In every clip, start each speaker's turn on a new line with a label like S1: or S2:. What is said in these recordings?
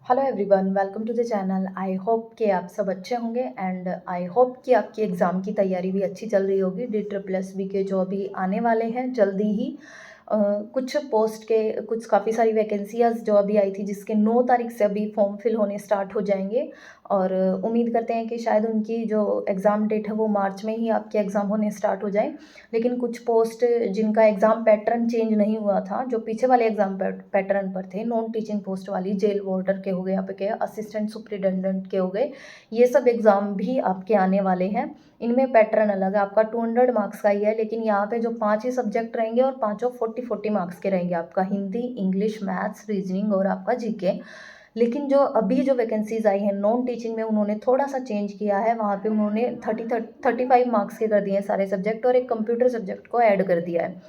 S1: Hello everyone, welcome to the channel. I hope कि आप सब अच्छे होंगे एंड आई होप कि आपकी एग्ज़ाम की तैयारी भी अच्छी चल रही होगी। डी ट्रिपल एस बी के जो अभी आने वाले हैं जल्दी ही कुछ पोस्ट के कुछ काफ़ी सारी वैकेंसीज जो अभी आई थी जिसके 9 तारीख से अभी फॉर्म फिल होने स्टार्ट हो जाएंगे। और उम्मीद करते हैं कि शायद उनकी जो एग्ज़ाम डेट है वो मार्च में ही आपके एग्ज़ाम होने स्टार्ट हो जाए। लेकिन कुछ पोस्ट जिनका एग्ज़ाम पैटर्न चेंज नहीं हुआ था, जो पीछे वाले एग्ज़ाम पैटर्न पर थे, नॉन टीचिंग पोस्ट वाली, जेल वार्डर के हो गए, आपके असिस्टेंट सुपरिटेंडेंट के हो गए, ये सब एग्ज़ाम भी आपके आने वाले हैं। इनमें पैटर्न अलग है, आपका 200 मार्क्स का ही है, लेकिन यहाँ पे जो 5 ही सब्जेक्ट रहेंगे और पाँचों 40-40 मार्क्स के रहेंगे, आपका हिंदी, इंग्लिश, मैथ्स, रीजनिंग और आपका जीके। लेकिन जो अभी जो वैकेंसीज आई हैं नॉन टीचिंग में, उन्होंने थोड़ा सा चेंज किया है। वहाँ पे उन्होंने 35 मार्क्स के कर दिए हैं सारे सब्जेक्ट और एक कंप्यूटर सब्जेक्ट को ऐड कर दिया है।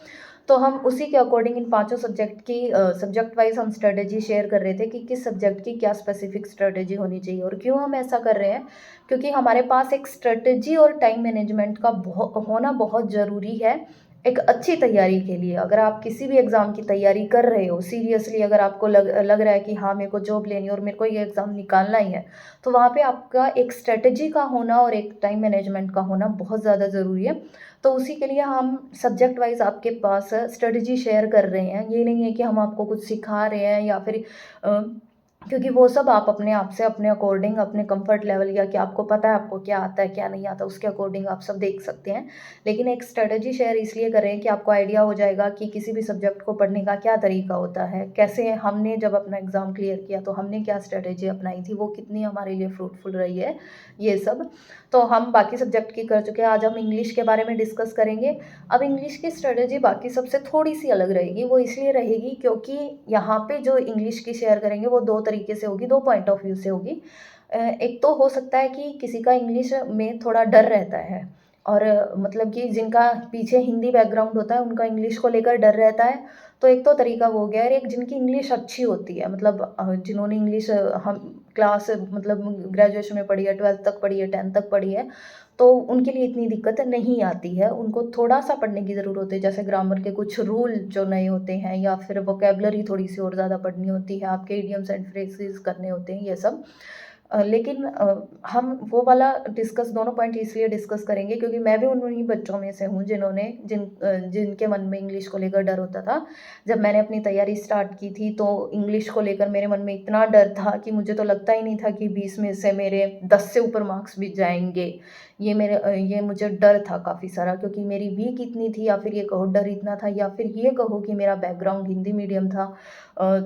S1: तो हम उसी के अकॉर्डिंग इन पांचों सब्जेक्ट की सब्जेक्ट वाइज हम स्ट्रेटेजी शेयर कर रहे थे कि किस सब्जेक्ट की क्या स्पेसिफिक स्ट्रेटेजी होनी चाहिए। और क्यों हम ऐसा कर रहे हैं, क्योंकि हमारे पास एक स्ट्रेटेजी और टाइम मैनेजमेंट का होना बहुत ज़रूरी है एक अच्छी तैयारी के लिए। अगर आप किसी भी एग्ज़ाम की तैयारी कर रहे हो सीरियसली, अगर आपको लग रहा है कि हाँ मेरे को जॉब लेनी है और मेरे को ये एग्ज़ाम निकालना ही है, तो वहाँ पे आपका एक स्ट्रेटेजी का होना और एक टाइम मैनेजमेंट का होना बहुत ज़्यादा ज़रूरी है। तो उसी के लिए हम सब्जेक्ट वाइज आपके पास स्ट्रेटजी शेयर कर रहे हैं। ये नहीं है कि हम आपको कुछ सिखा रहे हैं या फिर क्योंकि वो सब आप अपने आप से अपने अकॉर्डिंग अपने कंफर्ट लेवल या कि आपको पता है आपको क्या आता है क्या नहीं आता, उसके अकॉर्डिंग आप सब देख सकते हैं। लेकिन एक स्ट्रेटजी शेयर इसलिए कर रहे हैं कि आपको आइडिया हो जाएगा कि किसी भी सब्जेक्ट को पढ़ने का क्या तरीका होता है, कैसे हमने जब अपना एग्ज़ाम क्लियर किया तो हमने क्या स्ट्रेटजी अपनाई थी, वो कितनी हमारे लिए फ्रूटफुल रही है, ये सब। तो हम बाकी सब्जेक्ट की कर चुके हैं, आज हम इंग्लिश के बारे में डिस्कस करेंगे। अब इंग्लिश की स्ट्रेटजी बाकी सबसे थोड़ी सी अलग रहेगी। वो इसलिए रहेगी क्योंकि यहाँ पे जो इंग्लिश की शेयर करेंगे वो दो तरीके से होगी, दो पॉइंट ऑफ व्यू से होगी। एक तो हो सकता है कि किसी का इंग्लिश में थोड़ा डर रहता है और मतलब कि जिनका पीछे हिंदी बैकग्राउंड होता है उनका इंग्लिश को लेकर डर रहता है। तो एक तो तरीका वो हो गया। और एक जिनकी इंग्लिश अच्छी होती है, मतलब जिन्होंने इंग्लिश हम क्लास मतलब ग्रेजुएशन में पढ़ी है, 12th तक पढ़ी है, 10th तक पढ़ी है, तो उनके लिए इतनी दिक्कत नहीं आती है। उनको थोड़ा-सा पढ़ने की ज़रूरत होती है, जैसे ग्रामर के कुछ रूल जो नए होते हैं या फिर वोकैब्युलरी थोड़ी-सी और ज़्यादा पढ़नी होती है, आपके इडियम्स एंड फ्रेज़ेज़ करने होते हैं, ये सब। लेकिन हम वो वाला डिस्कस दोनों पॉइंट इसलिए डिस्कस करेंगे क्योंकि मैं भी उन्हीं बच्चों में से हूँ जिन्होंने जिनके मन में इंग्लिश को लेकर डर होता था। जब मैंने अपनी तैयारी स्टार्ट की थी तो इंग्लिश को लेकर मेरे मन में इतना डर था कि मुझे तो लगता ही नहीं था कि 20 में से मेरे 10 से ऊपर मार्क्स भी जाएँगे। ये मुझे डर था काफ़ी सारा, क्योंकि मेरी वीक इतनी थी, या फिर ये कहो डर इतना था, या फिर ये कहो कि मेरा बैकग्राउंड हिंदी मीडियम था।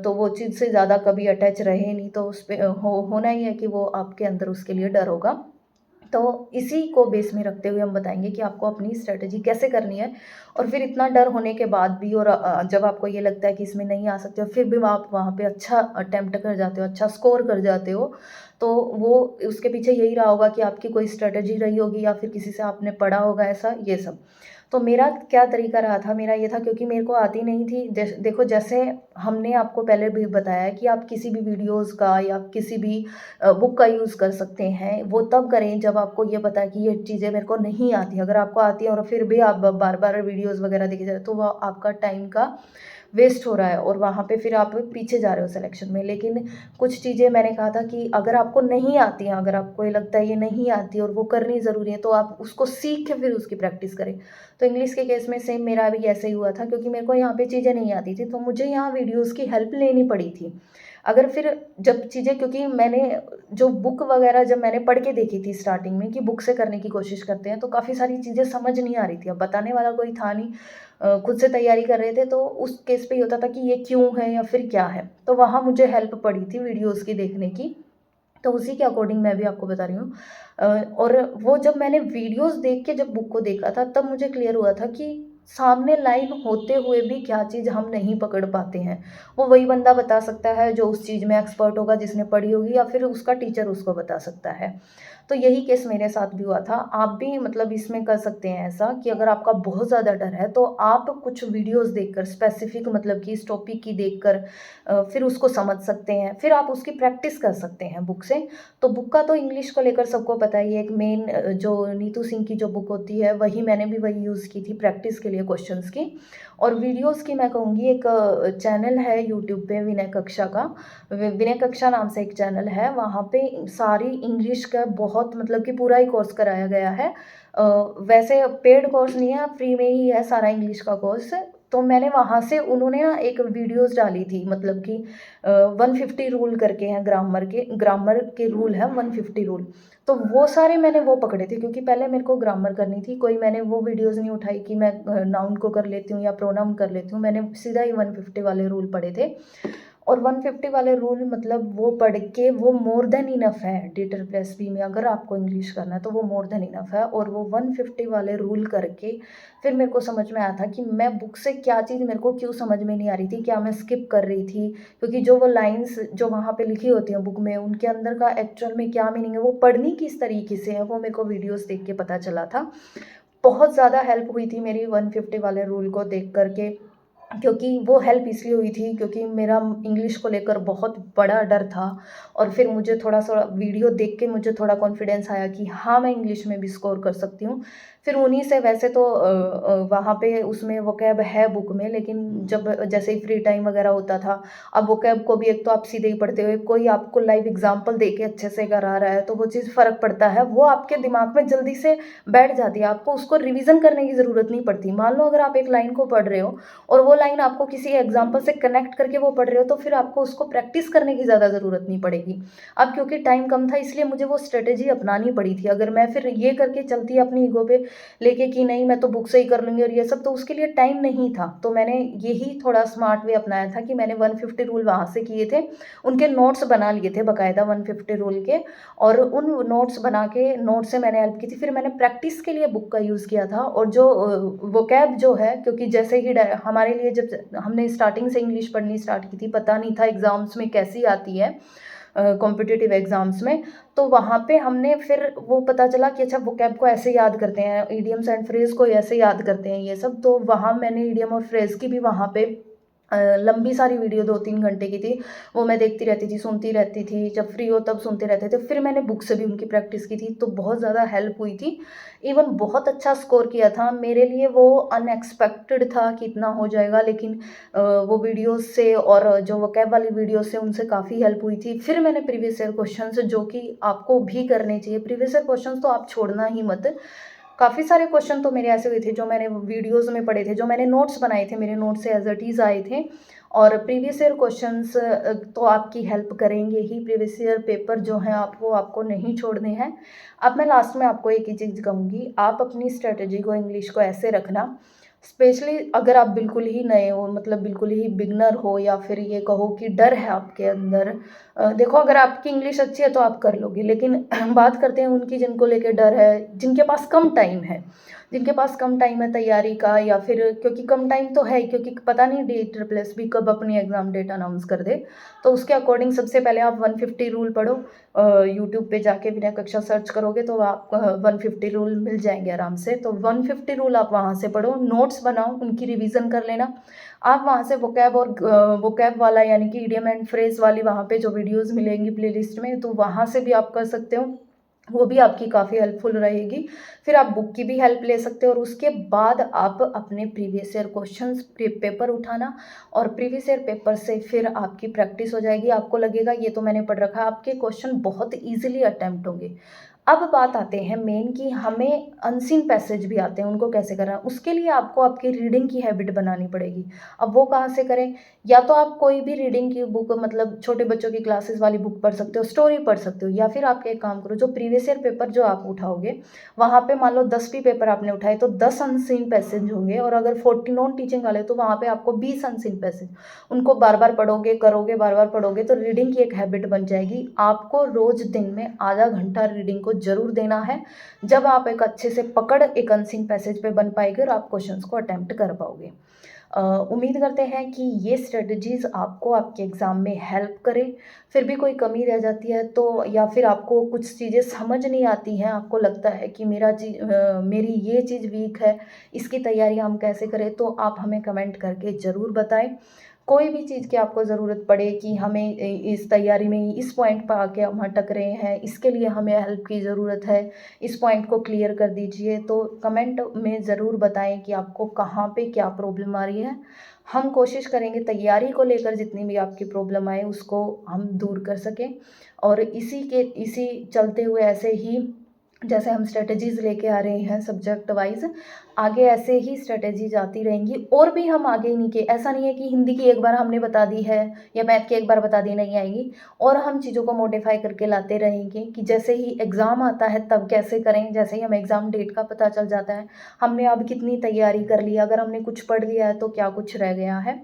S1: तो वो चीज़ से ज़्यादा कभी अटैच रहे नहीं, तो उस पे होना ही है कि वो आपके अंदर उसके लिए डर होगा। तो इसी को बेस में रखते हुए हम बताएँगे कि आपको अपनी स्ट्रैटेजी कैसे करनी है। और फिर इतना डर होने के बाद भी और जब आपको ये लगता है कि इसमें नहीं आ सकते हो, फिर भी आप वहाँ पे अच्छा अटेम्प्ट कर जाते हो, अच्छा स्कोर कर जाते हो, तो वो उसके पीछे यही रहा होगा कि आपकी कोई स्ट्रैटेजी रही होगी या फिर किसी से आपने पढ़ा होगा ऐसा, ये सब। तो मेरा क्या तरीका रहा था, मेरा ये था क्योंकि मेरे को आती नहीं थी। देखो, जैसे हमने आपको पहले भी बताया कि आप किसी भी वीडियोज़ का या किसी भी बुक का यूज़ कर सकते हैं, वो तब करें जब आपको ये पता है कि ये चीज़ें मेरे को नहीं आती। अगर आपको आती है और फिर भी आप बार-बार वीडियोज़ वगैरह देखे जा रहे हो, तो वो आपका टाइम का वेस्ट हो रहा है और वहाँ पे फिर आप पीछे जा रहे हो सिलेक्शन में। लेकिन कुछ चीज़ें मैंने कहा था कि अगर आपको नहीं आती हैं, अगर आपको ये लगता है ये नहीं आती और वो करनी ज़रूरी है, तो आप उसको सीख के फिर उसकी प्रैक्टिस करें। तो इंग्लिश के केस में सेम मेरा भी ऐसे ही हुआ था, क्योंकि मेरे को यहाँ पे चीज़ें नहीं आती थी, तो मुझे यहाँ वीडियोज़ की हेल्प लेनी पड़ी थी। अगर फिर जब चीज़ें, क्योंकि मैंने जो बुक वगैरह जब मैंने पढ़ के देखी थी स्टार्टिंग में कि बुक से करने की कोशिश करते हैं, तो काफ़ी सारी चीज़ें समझ नहीं आ रही थी। अब बताने वाला कोई था नहीं, खुद से तैयारी कर रहे थे, तो उस केस पे ये होता था कि ये क्यों है या फिर क्या है। तो वहाँ मुझे हेल्प पड़ी थी वीडियोज़ की देखने की। तो उसी के अकॉर्डिंग मैं भी आपको बता रही हूँ। और वो जब मैंने वीडियोज़ देख के जब बुक को देखा था, तब मुझे क्लियर हुआ था कि सामने लाइन होते हुए भी क्या चीज़ हम नहीं पकड़ पाते हैं। वो वही बंदा बता सकता है जो उस चीज़ में एक्सपर्ट होगा, जिसने पढ़ी होगी, या फिर उसका टीचर उसको बता सकता है। तो यही केस मेरे साथ भी हुआ था। आप भी मतलब इसमें कर सकते हैं ऐसा कि अगर आपका बहुत ज़्यादा डर है, तो आप कुछ वीडियोज़ देखकर स्पेसिफ़िक, मतलब कि इस टॉपिक की देखकर फिर उसको समझ सकते हैं। फिर आप उसकी प्रैक्टिस कर सकते हैं बुक से। तो बुक का तो इंग्लिश को लेकर सबको पता ही है। एक मेन जो नीतू सिंह की जो बुक होती है, वही मैंने भी वही यूज़ की थी प्रैक्टिस के लिए क्वेश्चंस की। और वीडियोस की मैं कहूँगी, एक चैनल है यूट्यूब पे विनय कक्षा का, विनय कक्षा नाम से एक चैनल है, वहाँ पे सारी इंग्लिश का बहुत मतलब कि पूरा ही कोर्स कराया गया है। वैसे पेड कोर्स नहीं है, फ्री में ही है सारा इंग्लिश का कोर्स। तो मैंने वहाँ से, उन्होंने ना एक वीडियोस डाली थी, मतलब कि 150 रूल करके हैं, ग्रामर के रूल हैं 150 रूल। तो वो सारे मैंने वो पकड़े थे, क्योंकि पहले मेरे को ग्रामर करनी थी, कोई मैंने वो वीडियोस नहीं उठाई कि मैं नाउन को कर लेती हूँ या प्रोनाउन कर लेती हूँ, मैंने सीधा ही 150 वाले रूल पढ़े थे। और 150 वाले रूल मतलब वो पढ़ के वो मोर देन इनफ है टीटर प्लस बी में, अगर आपको इंग्लिश करना है तो वो मोर देन इनफ है। और वो 150 वाले रूल करके फिर मेरे को समझ में आया था कि मैं बुक से क्या चीज़ मेरे को क्यों समझ में नहीं आ रही थी, क्या मैं स्किप कर रही थी, क्योंकि जो वो लाइंस जो वहाँ पे लिखी होती हैं बुक में, उनके अंदर का एक्चुअल में क्या मीनिंग है, वो पढ़नी किस तरीके से है, वो मेरे को वीडियोस देख के पता चला था। बहुत ज़्यादा हेल्प हुई थी मेरी 150 वाले रूल को देख करके, क्योंकि वो हेल्प इसलिए हुई थी क्योंकि मेरा इंग्लिश को लेकर बहुत बड़ा डर था। और फिर मुझे थोड़ा-सा वीडियो देख के मुझे थोड़ा कॉन्फिडेंस आया कि हाँ, मैं इंग्लिश में भी स्कोर कर सकती हूँ। फिर उन्हीं से, वैसे तो वहाँ पे उसमें वोकैब है बुक में, लेकिन जब जैसे ही फ्री टाइम वगैरह होता था, अब वोकैब को भी एक तो आप सीधे ही पढ़ते हो, कोई आपको लाइव एग्ज़ाम्पल दे के अच्छे से करा रहा है, तो वो चीज़ फ़र्क पड़ता है, वो आपके दिमाग में जल्दी से बैठ जाती है, आपको उसको रिवीज़न करने की ज़रूरत नहीं पड़ती। मान लो अगर आप एक लाइन को पढ़ रहे हो और वो लाइन आपको किसी एग्जाम्पल से कनेक्ट करके वो पढ़ रहे हो, तो फिर आपको उसको प्रैक्टिस करने की ज़्यादा ज़रूरत नहीं पड़ेगी। अब क्योंकि टाइम कम था, इसलिए मुझे वो स्ट्रेटेजी अपनानी पड़ी थी। अगर मैं फिर ये करके चलती अपनी ईगो पे लेके कि नहीं मैं तो बुक से ही कर लूँगी और ये सब, तो उसके लिए टाइम नहीं था। तो मैंने यही थोड़ा स्मार्ट वे अपनाया था कि मैंने 150 रूल वहाँ से किए थे, उनके नोट्स बना लिए थे बाकायदा 150 रूल के, और उन नोट्स बना के, नोट से मैंने हेल्प की थी। फिर मैंने प्रैक्टिस के लिए बुक का यूज़ किया था। और जो वोकैब जो है, क्योंकि जैसे ही हमारे लिए जब हमने स्टार्टिंग से इंग्लिश पढ़नी स्टार्ट की थी, पता नहीं था एग्ज़ाम्स में कैसी आती है, कॉम्पिटिटिव एग्ज़ाम्स में, तो वहाँ पे हमने फिर वो पता चला कि अच्छा वोकैब को ऐसे याद करते हैं, इडियम्स एंड फ्रेज़ को ऐसे याद करते हैं, ये सब। तो वहाँ मैंने इडियम और फ्रेज़ की भी वहाँ पे लंबी सारी वीडियो 2-3 घंटे की थी, वो मैं देखती रहती थी, सुनती रहती थी, जब फ्री हो तब सुनते रहते थे। फिर मैंने बुक से भी उनकी प्रैक्टिस की थी, तो बहुत ज़्यादा हेल्प हुई थी। इवन बहुत अच्छा स्कोर किया था। मेरे लिए वो अनएक्सपेक्टेड था कि इतना हो जाएगा, लेकिन वो वीडियोज़ से और जो वोकैब वाली वीडियोज़ से, उनसे काफ़ी हेल्प हुई थी। फिर मैंने प्रीवियस ईयर क्वेश्चंस, जो कि आपको भी करने चाहिए, प्रीवियस ईयर क्वेश्चंस तो आप छोड़ना ही मत। काफ़ी सारे क्वेश्चन तो मेरे ऐसे हुए थे जो मैंने वीडियोज़ में पढ़े थे, जो मैंने नोट्स बनाए थे, मेरे नोट्स से एज़ इट इज़ आए थे। और प्रीवियस ईयर क्वेश्चंस तो आपकी हेल्प करेंगे ही, प्रीवियस ईयर पेपर जो हैं वो आपको नहीं छोड़ने हैं। अब मैं लास्ट में आपको एक ही चीज़ कहूँगी, आप अपनी स्ट्रैटेजी को, इंग्लिश को ऐसे रखना, स्पेशली अगर आप बिल्कुल ही नए हो, मतलब बिल्कुल ही बिगिनर हो, या फिर ये कहो कि डर है आपके अंदर। देखो, अगर आपकी इंग्लिश अच्छी है तो आप कर लोगे, लेकिन बात करते हैं उनकी जिनको लेके डर है, जिनके पास कम टाइम है, जिनके पास कम टाइम है तैयारी का, या फिर क्योंकि कम टाइम तो है ही, क्योंकि पता नहीं DSSB कब अपनी एग्ज़ाम डेट अनाउंस कर दे। तो उसके अकॉर्डिंग सबसे पहले आप 150 रूल पढ़ो। यूट्यूब पे जाके विनय कक्षा सर्च करोगे तो आपको 150 रूल मिल जाएंगे आराम से। तो 150 रूल आप वहाँ से पढ़ो, नोट्स बनाओ, उनकी रिवीजन कर लेना। आप वहाँ से वोकैब और वोकैब वाला, यानी कि इडियम एंड फ्रेज वाली, वहाँ पे जो वीडियोज़ मिलेंगी प्लेलिस्ट में, तो वहाँ से भी आप कर सकते हो, वो भी आपकी काफ़ी हेल्पफुल रहेगी। फिर आप बुक की भी हेल्प ले सकते हो, और उसके बाद आप अपने प्रीवियस ईयर क्वेश्चंस पेपर उठाना, और प्रीवियस ईयर पेपर से फिर आपकी प्रैक्टिस हो जाएगी। आपको लगेगा ये तो मैंने पढ़ रखा है, आपके क्वेश्चन बहुत ईजिली अटेम्प्ट होंगे। अब बात आते हैं मेन कि हमें अनसीन पैसेज भी आते हैं, उनको कैसे करना है। उसके लिए आपको आपकी रीडिंग की हैबिट बनानी पड़ेगी। अब वो कहाँ से करें? या तो आप कोई भी रीडिंग की बुक, मतलब छोटे बच्चों की क्लासेस वाली बुक पढ़ सकते हो, स्टोरी पढ़ सकते हो, या फिर आप एक काम करो, जो प्रीवियस ईयर पेपर जो आप उठाओगे, वहाँ पे मान लो 10 भी पेपर आपने उठाए तो 10 अनसीन पैसेज होंगे, और अगर 40 नॉन टीचिंग वाले तो वहाँ पे आपको 20 अनसीन पैसेज, उनको बार बार पढ़ोगे, करोगे, बार बार पढ़ोगे, तो रीडिंग की एक हैबिट बन जाएगी। आपको रोज़ दिन में आधा घंटा रीडिंग को ज़रूर देना है, जब आप एक अच्छे से पकड़ एक अनसीन पैसेज पे बन पाएगी और आप क्वेश्चंस को अटेम्प्ट कर पाओगे। उम्मीद करते हैं कि ये स्ट्रेटजीज़ आपको आपके एग्ज़ाम में हेल्प करें। फिर भी कोई कमी रह जाती है तो, या फिर आपको कुछ चीज़ें समझ नहीं आती हैं, आपको लगता है कि मेरी ये चीज़ वीक है, इसकी तैयारी हम कैसे करें, तो आप हमें कमेंट करके ज़रूर बताएं। कोई भी चीज़ की आपको ज़रूरत पड़े कि हमें इस तैयारी में इस पॉइंट पर आके हम अटक रहे हैं, इसके लिए हमें हेल्प की ज़रूरत है, इस पॉइंट को क्लियर कर दीजिए, तो कमेंट में ज़रूर बताएं कि आपको कहाँ पे क्या प्रॉब्लम आ रही है। हम कोशिश करेंगे तैयारी को लेकर जितनी भी आपकी प्रॉब्लम आए उसको हम दूर कर सकें, और इसी चलते हुए ऐसे ही जैसे हम स्ट्रेटजीज़ लेके आ रहे हैं सब्जेक्ट वाइज़, आगे ऐसे ही स्ट्रेटजीज़ आती रहेंगी, और भी हम आगे नहीं के ऐसा नहीं है कि हिंदी की एक बार हमने बता दी है या मैथ की एक बार बता दी नहीं आएगी, और हम चीज़ों को मॉडिफ़ाई करके लाते रहेंगे कि जैसे ही एग्ज़ाम आता है तब कैसे करें, जैसे ही हमें एग्ज़ाम डेट का पता चल जाता है, हमने अब कितनी तैयारी कर ली, अगर हमने कुछ पढ़ लिया है तो क्या कुछ रह गया है।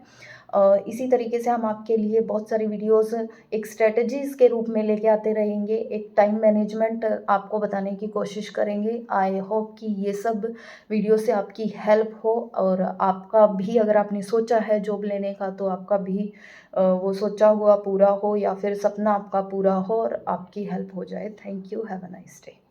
S1: इसी तरीके से हम आपके लिए बहुत सारी वीडियोज़ एक स्ट्रेटजीज़ के रूप में लेके आते रहेंगे, एक टाइम मैनेजमेंट आपको बताने की कोशिश करेंगे। आई होप कि ये सब वीडियो से आपकी हेल्प हो, और आपका भी अगर आपने सोचा है जॉब लेने का तो आपका भी वो सोचा हुआ पूरा हो, या फिर सपना आपका पूरा हो और आपकी हेल्प हो जाए। Thank you, have a nice day.